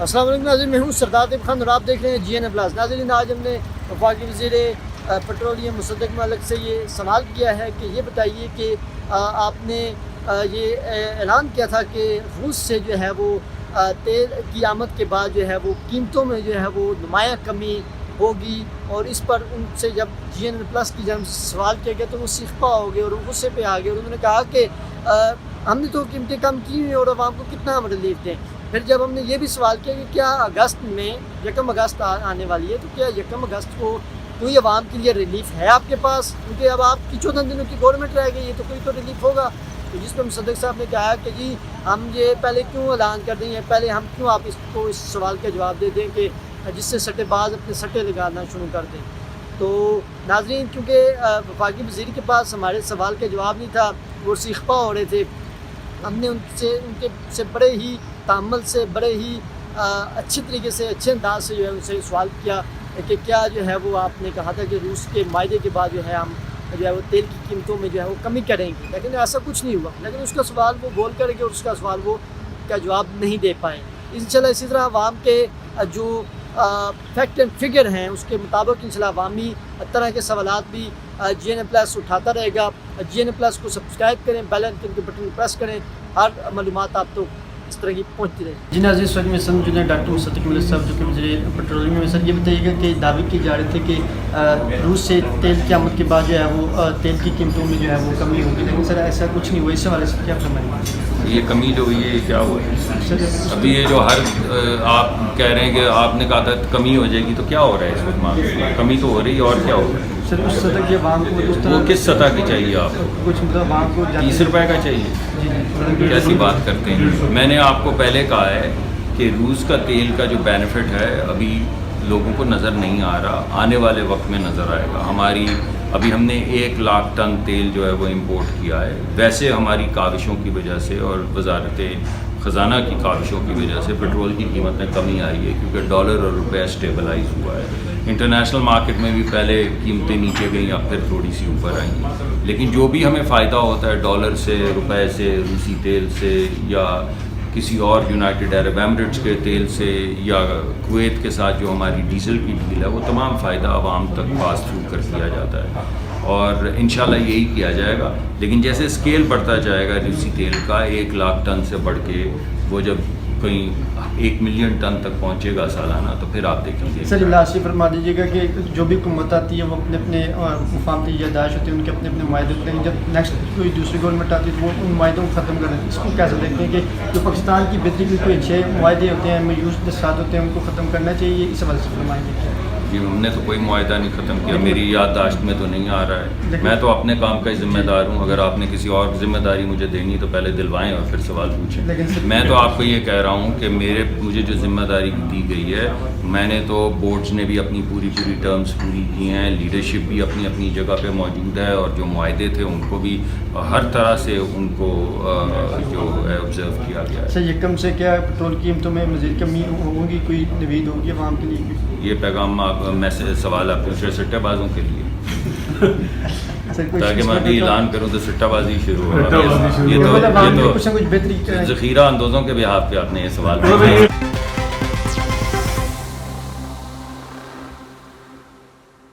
السلام علیکم ناظرین، میں ہوں سردار طیب خان اور آپ دیکھ رہے ہیں جی این پلس۔ ناظرین، آج ہم نے وفاقی وزیر پیٹرولیم مصدق ملک سے یہ سوال کیا ہے کہ یہ بتائیے کہ آپ نے یہ اعلان کیا تھا کہ روس سے جو ہے وہ تیل کی آمد کے بعد جو ہے وہ قیمتوں میں جو ہے وہ نمایاں کمی ہوگی، اور اس پر ان سے جب جی این پلس کی جانب سے سوال کیا گیا تو وہ سیخپا ہو گئے اور غصے پہ آ گئے، اور انہوں نے کہا کہ ہم نے تو قیمتیں کم کی ہوئی اور عوام کو کتنا ہم ریلیف دیں۔ پھر جب ہم نے یہ بھی سوال کیا کہ کیا اگست میں 1 اگست آنے والی ہے، تو کیا 1 اگست کو کوئی عوام کے لیے ریلیف ہے آپ کے پاس، کیونکہ اب آپ کی 14 دنوں کی گورنمنٹ رہ گئی ہے تو کوئی تو ریلیف ہوگا۔ تو جس پہ مصدق صاحب نے کہا کہ جی ہم یہ پہلے کیوں اعلان کر دیں، پہلے ہم کیوں آپ اس کو اس سوال کا جواب دے دیں کہ جس سے سٹے باز اپنے سٹے لگانا شروع کر دیں۔ تو ناظرین، کیونکہ وفاقی وزیر کے پاس ہمارے سوال کا جواب نہیں تھا، وہ سیخپا ہو رہے تھے، ہم نے ان سے بڑے ہی تحمل سے، بڑے ہی اچھی طریقے سے، اچھے انداز سے جو ہے ان سے سوال کیا کہ کیا جو ہے وہ آپ نے کہا تھا کہ روس کے معاہدے کے بعد جو ہے ہم جو ہے وہ تیل کی قیمتوں میں جو ہے وہ کمی کریں گے، لیکن ایسا کچھ نہیں ہوا۔ لیکن اس کا سوال وہ بول کر کے اور اس کا سوال وہ کا جواب نہیں دے پائے۔ انشاءاللہ اسی طرح عوام کے جو فیکٹ اینڈ فگر ہیں اس کے مطابق انشاءاللہ عوامی طرح کے سوالات بھی جی این پلس اٹھاتا رہے گا۔ جی این پلس کو سبسکرائب کریں، بیل آئیکن کے بٹن پریس کریں، ہر معلومات آپ تو اس طرح کی پہنچتی رہے۔ جی ناظرین، اس وقت میں سمجھ ہیں ڈاکٹر مصدق ملک صاحب جو کہ وزیر پیٹرولیم میں سر، یہ بتائیے گا کہ دعوے کیے جا رہے تھے کہ روس سے تیل کی آمد کے بعد جو ہے وہ تیل کی قیمتوں میں جو ہے وہ کمی ہوگی، لیکن سر ایسا کچھ نہیں ہوا، اس حوالے سے کیا فرمائیں گے؟ یہ کمی جو ہوئی ہے کیا ہوا ہے؟ ابھی یہ جو آپ کہہ رہے ہیں کہ آپ نے کہا تھا کمی ہو جائے گی، تو کیا ہو رہا ہے اس وقت معاملے میں؟ کمی تو ہو رہی ہے، اور کیا ہو رہا ہے؟ سر اس سطح کی عوام کو وہ کس سطح کی چاہیے آپ کو؟ کچھ مطلب عوام کو 30 روپے کا چاہیے؟ کیسی بات کرتے ہیں؟ میں نے آپ کو پہلے کہا ہے کہ روس کا تیل کا جو بینیفٹ ہے ابھی لوگوں کو نظر نہیں آ رہا، آنے والے وقت میں نظر آئے گا۔ ابھی ہم نے 1 لاکھ ٹن تیل جو ہے وہ امپورٹ کیا ہے، ویسے ہماری کاوشوں کی وجہ سے اور وزارت خزانہ کی کاوشوں کی وجہ سے پیٹرول کی قیمت میں کمی آئی ہے، کیونکہ ڈالر اور روپیہ اسٹیبلائز ہوا ہے۔ انٹرنیشنل مارکیٹ میں بھی پہلے قیمتیں نیچے گئیں، اب پھر تھوڑی سی اوپر آئیں، لیکن جو بھی ہمیں فائدہ ہوتا ہے ڈالر سے، روپے سے، روسی تیل سے، یا کسی اور یونائٹڈ عرب ایمریٹس کے تیل سے، یا کویت کے ساتھ جو ہماری ڈیزل کی ڈیل ہے، وہ تمام فائدہ عوام تک پاس تھرو کر دیا جاتا ہے، اور انشاءاللہ یہی کیا جائے گا۔ لیکن جیسے اسکیل بڑھتا جائے گا روسی تیل کا، 1 لاکھ ٹن سے بڑھ کے وہ جب کہیں 1 ملین ٹن تک پہنچے گا سالانہ، تو پھر آپ دیکھیں گے۔ سر لاسٹ فرما دیجیے گا کہ جو بھی حکومت آتی ہے وہ اپنے اپنے مفاہمتی یادداشت ہوتے ہیں، ان کے اپنے اپنے معاہدے ہوتے ہیں، جب نیکسٹ کوئی دوسری گورنمنٹ آتی ہے تو وہ ان معاہدوں کو ختم کر دیتی ہے۔ اس کو کیسے دیکھتے ہیں کہ جو پاکستان کی بہتری کے کوئی اچھے معاہدے ہوتے ہیں، میوس دستخط ہوتے ہیں، ان کو ختم کرنا چاہیے، اس حوالے سے فرمائیں گے؟ جی ہم نے تو کوئی معاہدہ نہیں ختم کیا، میری یادداشت میں تو نہیں آ رہا ہے۔ میں تو اپنے کام کا ذمہ دار ہوں، اگر آپ نے کسی اور ذمہ داری مجھے دینی تو پہلے دلوائیں اور پھر سوال پوچھیں۔ میں تو آپ کو یہ کہہ رہا ہوں کہ مجھے جو ذمہ داری دی گئی ہے، میں نے تو بورڈز نے بھی اپنی پوری ٹرمز پوری کی ہیں، لیڈرشپ بھی اپنی اپنی جگہ پہ موجود ہے، اور جو معاہدے تھے ان کو بھی ہر طرح سے ان کو جو ہے آبزرو کیا گیا ہے۔ سر یہ کم سے کیا پیٹرول قیمتوں میں مزید کمی ہوگی، کوئی نوید ہوگی عوام کے لیے؟ یہ پیغام سوال آپ پوچھ رہے سٹے بازوں کے لیے، تاکہ میں ابھی اعلان کروں تو سٹہ بازی شروع ہوگا۔ یہ تو ذخیرہ اندوزوں کے بہاف پہ آپ نے یہ سوال پوچھا۔